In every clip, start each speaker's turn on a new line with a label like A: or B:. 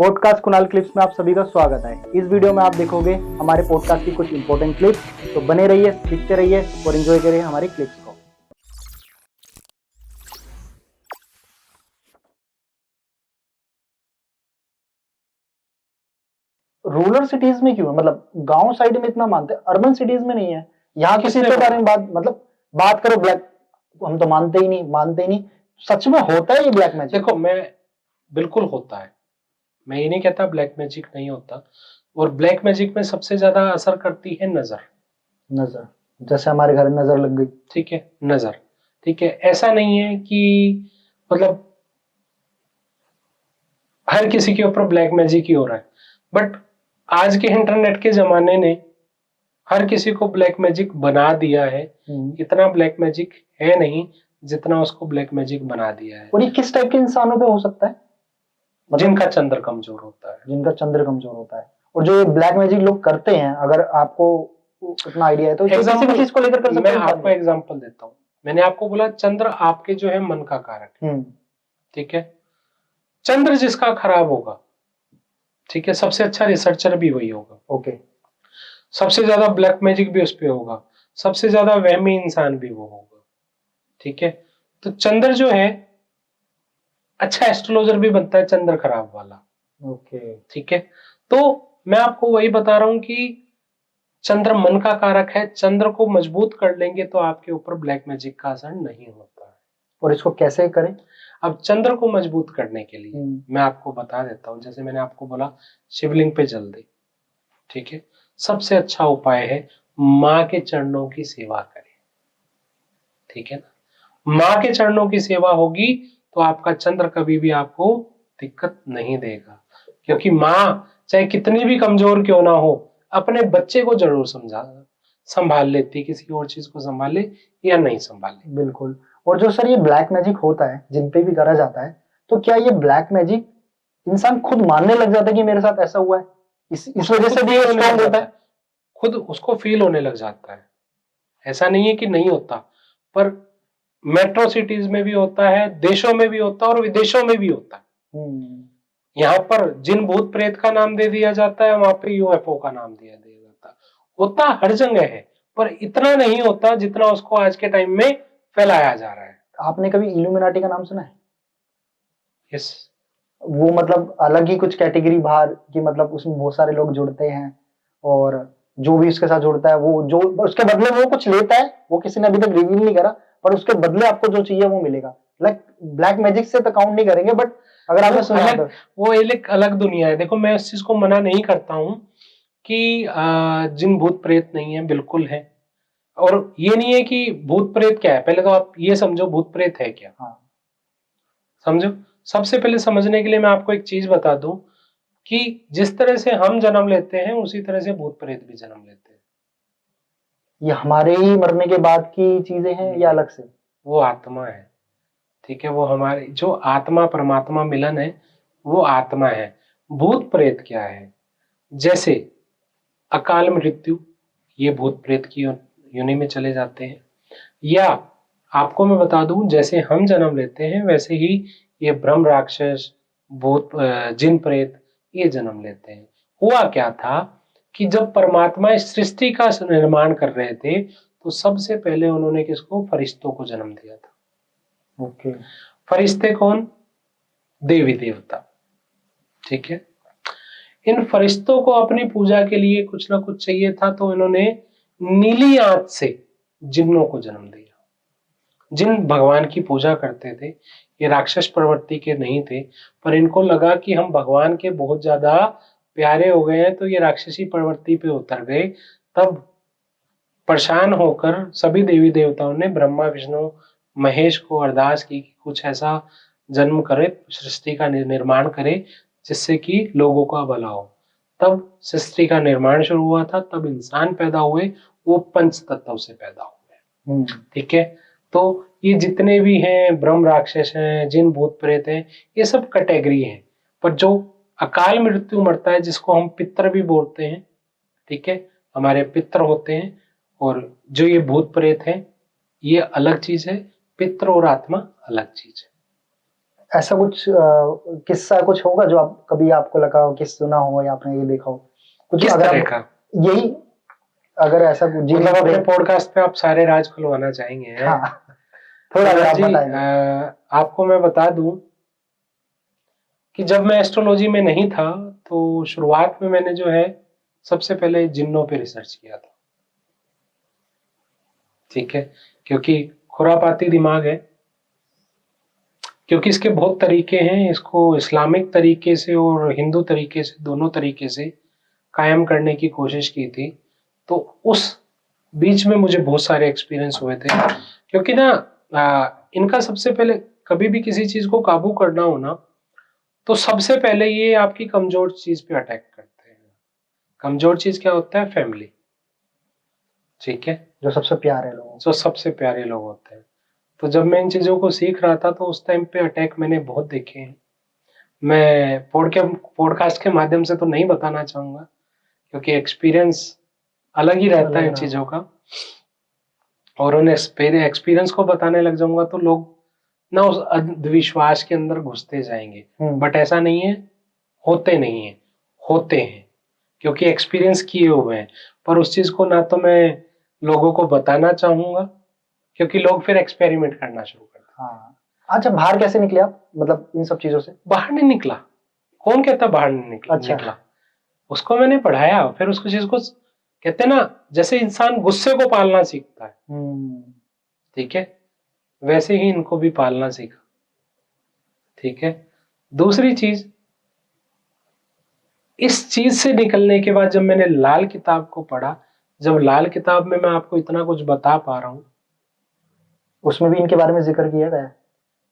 A: Podcast Kunal clips में आप सभी का स्वागत है। इस वीडियो में आप देखोगे हमारे पॉडकास्ट की कुछ इंपॉर्टेंट क्लिप्स। तो बने रहिए, सीखते रहिए और एंजॉय करिए हमारी क्लिप्स को। रूरल सिटीज में क्यों है? मतलब गांव साइड में इतना मानते हैं, अर्बन सिटीज में नहीं है। यहाँ किसी के बारे में बात करो ब्लैक, हम तो मानते ही नहीं। सच में होता है ये ब्लैक मैजिक?
B: देखो, मैं बिल्कुल होता है, मैं ये नहीं कहता ब्लैक मैजिक नहीं होता। और ब्लैक मैजिक में सबसे ज्यादा असर करती है
A: नजर, जैसे हमारे घर में नजर लग गई।
B: ठीक है, नजर। ठीक है, ऐसा नहीं है कि मतलब हर किसी के ऊपर ब्लैक मैजिक ही हो रहा है, बट आज के इंटरनेट के जमाने ने हर किसी को ब्लैक मैजिक बना दिया है। इतना ब्लैक मैजिक है नहीं जितना उसको ब्लैक मैजिक बना दिया है।
A: और ये किस टाइप के इंसानों पे हो सकता है?
B: जिनका चंद्र कमजोर होता
A: है। और जो ये ब्लैक मैजिक लोग करते हैं, अगर आपको उतना आइडिया है तो किसी भी चीज को लेकर कर सकते हैं।
B: मैं आपको एग्जांपल देता हूँ। मैंने आपको बोला चंद्र आपके जो है मन का कारक है, ठीक है। चंद्र जिसका खराब होगा, ठीक है, सबसे अच्छा रिसर्चर भी वही होगा।
A: ओके।
B: सबसे ज्यादा ब्लैक मैजिक भी उस पे होगा, सबसे ज्यादा वहमी इंसान भी वो होगा, ठीक है। तो चंद्र जो है अच्छा एस्ट्रोलॉजर भी बनता है चंद्र खराब वाला।
A: ओके,
B: ठीक है। तो मैं आपको वही बता रहा हूं कि चंद्र मन का कारक है, चंद्र को मजबूत कर लेंगे तो आपके ऊपर ब्लैक मैजिक का असर नहीं होता है।
A: और इसको कैसे करें?
B: अब चंद्र को मजबूत करने के लिए मैं आपको बता देता हूं। जैसे मैंने आपको बोला शिवलिंग पे जल दे, ठीक है। सबसे अच्छा उपाय है माँ के चरणों की सेवा करें, ठीक है ना। माँ के चरणों की सेवा होगी तो आपका चंद्र कभी भी आपको दिक्कत नहीं देगा, क्योंकि माँ चाहे कितनी भी कमजोर क्यों ना हो, अपने बच्चे को जरूर संभाल लेती, किसी और चीज को संभाले या नहीं संभाले।
A: बिल्कुल। और जो सर ये ब्लैक मैजिक होता है जिन पे भी करा जाता है, तो क्या ये ब्लैक मैजिक इंसान खुद मानने लग जाता है कि मेरे साथ ऐसा हुआ है, इस वजह से भी स्ट्रांग होता है?
B: खुद उसको फील होने लग जाता है। ऐसा नहीं है कि नहीं होता, पर मेट्रो सिटीज में भी होता है, देशों में भी होता है और विदेशों में भी होता है। यहाँ पर जिन भूत प्रेत का नाम दे दिया जाता है, वहां पे यूएफओ का नाम दिया जाता है। होता हर जगह है, पर इतना नहीं होता जितना उसको आज के टाइम में फैलाया जा रहा है।
A: आपने कभी इल्यूमिनाटी का नाम सुना है?
B: यस।
A: वो मतलब अलग ही कुछ कैटेगरी बाहर की, मतलब उसमें बहुत सारे लोग जुड़ते हैं और जो भी उसके साथ जुड़ता है वो जो उसके बदले वो कुछ लेता है, वो किसी ने अभी तक रिवील नहीं करा, पर उसके बदले आपको जो चाहिए वो मिलेगा। लाइक ब्लैक मैजिक से तो काउंट नहीं करेंगे, बट अगर आपने सुना तो
B: वो एक अलग दुनिया है। देखो, मैं उस चीज को मना नहीं करता हूँ कि जिन भूत प्रेत नहीं है, बिल्कुल है। और ये नहीं है कि भूत प्रेत क्या है, पहले तो आप ये समझो भूत प्रेत है क्या।
A: हाँ।
B: समझो, सबसे पहले समझने के लिए मैं आपको एक चीज बता दूं कि जिस तरह से हम जन्म लेते हैं उसी तरह से भूत प्रेत भी जन्म लेते हैं।
A: ये हमारे ही मरने के बाद की चीजें हैं या अलग से?
B: वो आत्मा है, ठीक है। वो हमारे जो आत्मा परमात्मा मिलन है, वो आत्मा है। भूत प्रेत क्या है? जैसे अकाल मृत्यु, ये भूत प्रेत की योनि में चले जाते हैं। या आपको मैं बता दूं, जैसे हम जन्म लेते हैं वैसे ही ये ब्रह्म राक्षस, भूत, जिन प्रेत ये जन्म लेते हैं। हुआ क्या था कि जब परमात्मा इस सृष्टि का निर्माण कर रहे थे तो सबसे पहले उन्होंने किसको? फरिश्तों को जन्म दिया था।
A: ओके।
B: फरिश्ते कौन? देवी देवता, ठीक है। इन फरिश्तों को अपनी पूजा के लिए कुछ ना कुछ चाहिए था, तो इन्होंने नीली आंच से जिन्नों को जन्म दिया। जिन भगवान की पूजा करते थे, ये राक्षस प्रवृत्ति के नहीं थे, पर इनको लगा कि हम भगवान के बहुत ज्यादा प्यारे हो गए हैं, तो ये राक्षसी प्रवृत्ति पे उतर गए। तब परेशान होकर सभी देवी देवताओं ने ब्रह्मा विष्णु महेश को अरदास की कि कुछ ऐसा जन्म करे, सृष्टि का निर्माण करे जिससे कि लोगों का भला हो। तब सृष्टि का निर्माण शुरू हुआ था, तब इंसान पैदा हुए, वो पंच तत्व से पैदा हुए, ठीक है। तो ये जितने भी हैं, ब्रह्म राक्षस हैं, जिन भूत प्रेत हैं, ये सब कैटेगरी हैं। पर जो अकाल मृत्यु मरता है, जिसको हम पितर भी बोलते हैं, ठीक है, हमारे पितर होते हैं। और जो ये भूत प्रेत हैं, ये अलग चीज है। पितर और आत्मा अलग चीज है।
A: ऐसा कुछ किस्सा कुछ होगा जो आप कभी आपको लगा हो कि सुना हो या आपने ये देखा हो कुछ
B: किस
A: अगर
B: तरह
A: आप
B: का?
A: यही अगर ऐसा कुछ जी
B: मतलब अपने पॉडकास्ट पे आप सारे राज खुलवाना चाहेंगे हैं?
A: हाँ थोड़ा अगर आप
B: जी,
A: बताएंगे।
B: आपको मैं बता दूं कि जब मैं एस्ट्रोलॉजी में नहीं था तो शुरुआत में मैंने जो है सबसे पहले जिन्नों पे रिसर्च किया था, ठीक है, क्योंकि खुरापाती दिमाग है, क्योंकि इसके बहुत तरीके हैं, इसको इस्लामिक तरीके से और हिंदू तरीके से, दोनों तरीके से कायम करने की कोशिश की थी। तो उस बीच में मुझे बहुत सारे एक्सपीरियंस हुए थे, क्योंकि ना इनका सबसे पहले कभी भी किसी चीज को काबू करना हो ना, तो सबसे पहले ये आपकी कमजोर चीज पे अटैक करते हैं। कमजोर चीज क्या होता है? फैमिली, ठीक है,
A: जो सबसे प्यारे लोगों को।
B: जो सबसे प्यारे लोग होते हैं। तो जब मैं इन चीजों को सीख रहा था तो उस टाइम पे अटैक मैंने बहुत देखे हैं। मैं पॉडकास्ट के माध्यम से तो नहीं बताना चाहूंगा, क्योंकि एक्सपीरियंस अलग ही रहता है इन चीजों का, और उन एक्सपीरियंस को बताने लग जाऊंगा तो लोग ना उस अंधविश्वास के अंदर घुसते जाएंगे। बट ऐसा नहीं है, होते नहीं है, होते हैं, क्योंकि एक्सपीरियंस किए हुए हैं। पर उस चीज को ना तो मैं लोगों को बताना चाहूंगा, क्योंकि लोग फिर एक्सपेरिमेंट करना शुरू करते हैं।
A: हाँ अच्छा, बाहर कैसे निकले आप मतलब इन सब चीजों से?
B: बाहर नहीं निकला, कौन कहता बाहर नहीं
A: अच्छा।
B: निकला? उसको मैंने पढ़ाया, फिर उसको चीज को कहते हैं ना, जैसे इंसान गुस्से को पालना सीखता है, ठीक है, वैसे ही इनको भी पालना सीखा, ठीक है। दूसरी चीज, इस चीज से निकलने के बाद जब मैंने लाल किताब को पढ़ा, जब लाल किताब में मैं आपको इतना कुछ बता पा रहा हूं,
A: उसमें भी इनके बारे में जिक्र किया गया है।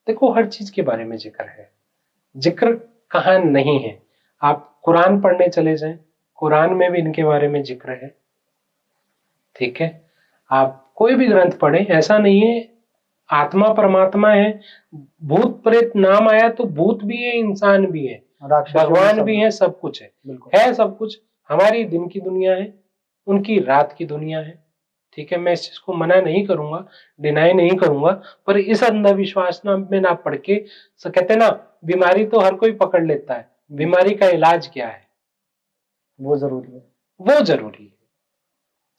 B: देखो हर चीज के बारे में जिक्र है, जिक्र कहाँ नहीं है? आप कुरान पढ़ने चले जाएं, कुरान में भी इनके बारे में जिक्र है, ठीक है। आप कोई भी ग्रंथ पढ़ें, ऐसा नहीं है आत्मा परमात्मा है, भूत प्रेत नाम आया तो भूत भी है, इंसान भी है, भगवान भी है, सब कुछ है सब कुछ। हमारी दिन की दुनिया है, उनकी रात की दुनिया है, ठीक है। मैं इस चीज को मना नहीं करूंगा, डिनाई नहीं करूंगा, पर इस अंधविश्वास में ना पढ़ के, कहते ना बीमारी तो हर कोई पकड़ लेता है, बीमारी का इलाज क्या है
A: वो जरूरी है,
B: वो जरूरी है,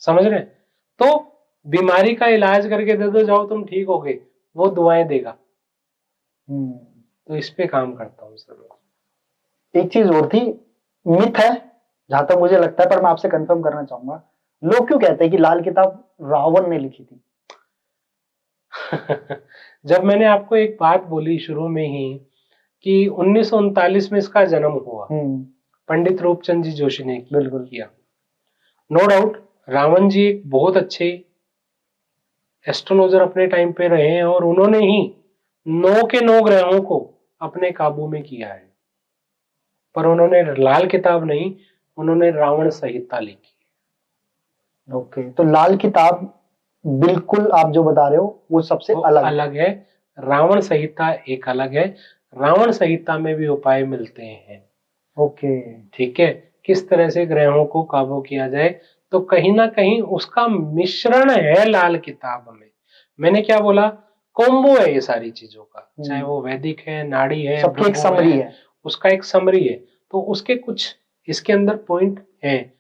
B: समझ रहे? तो बीमारी का इलाज करके दे दो, जाओ तुम ठीक हो गए, वो दुआएं देगा। तो इस पे काम करता हूँ सर।
A: एक चीज और थी, मिथ है जहां तक मुझे लगता है, पर मैं आपसे कंफर्म करना चाहूंगा, लोग क्यों कहते हैं कि लाल किताब रावण ने लिखी थी?
B: जब मैंने आपको एक बात बोली शुरू में ही कि 1939 में इसका जन्म हुआ, पंडित रूपचंद जी जोशी ने बिल्कुल किया, नो डाउट। रावण जी एक बहुत अच्छे एस्ट्रोलॉजर अपने टाइम पे रहे हैं, और उन्होंने ही 9 के 9 ग्रहों को अपने काबू में किया है, पर उन्होंने लाल किताब नहीं, उन्होंने रावण संहिता लिखी।
A: ओके, तो लाल किताब बिल्कुल आप जो बता रहे हो वो सबसे अलग
B: है। रावण संहिता एक अलग है, रावण संहिता में भी उपाय मिलते हैं।
A: ओके,
B: ठीक है, किस तरह से ग्रहों को काबू किया जाए, तो कहीं ना कहीं उसका मिश्रण है लाल किताब में। मैंने क्या बोला? कॉम्बो है ये सारी चीजों का, चाहे वो वैदिक है, नाड़ी है,
A: सबकी एक समरी है,
B: उसका एक समरी है। तो उसके कुछ इसके अंदर पॉइंट है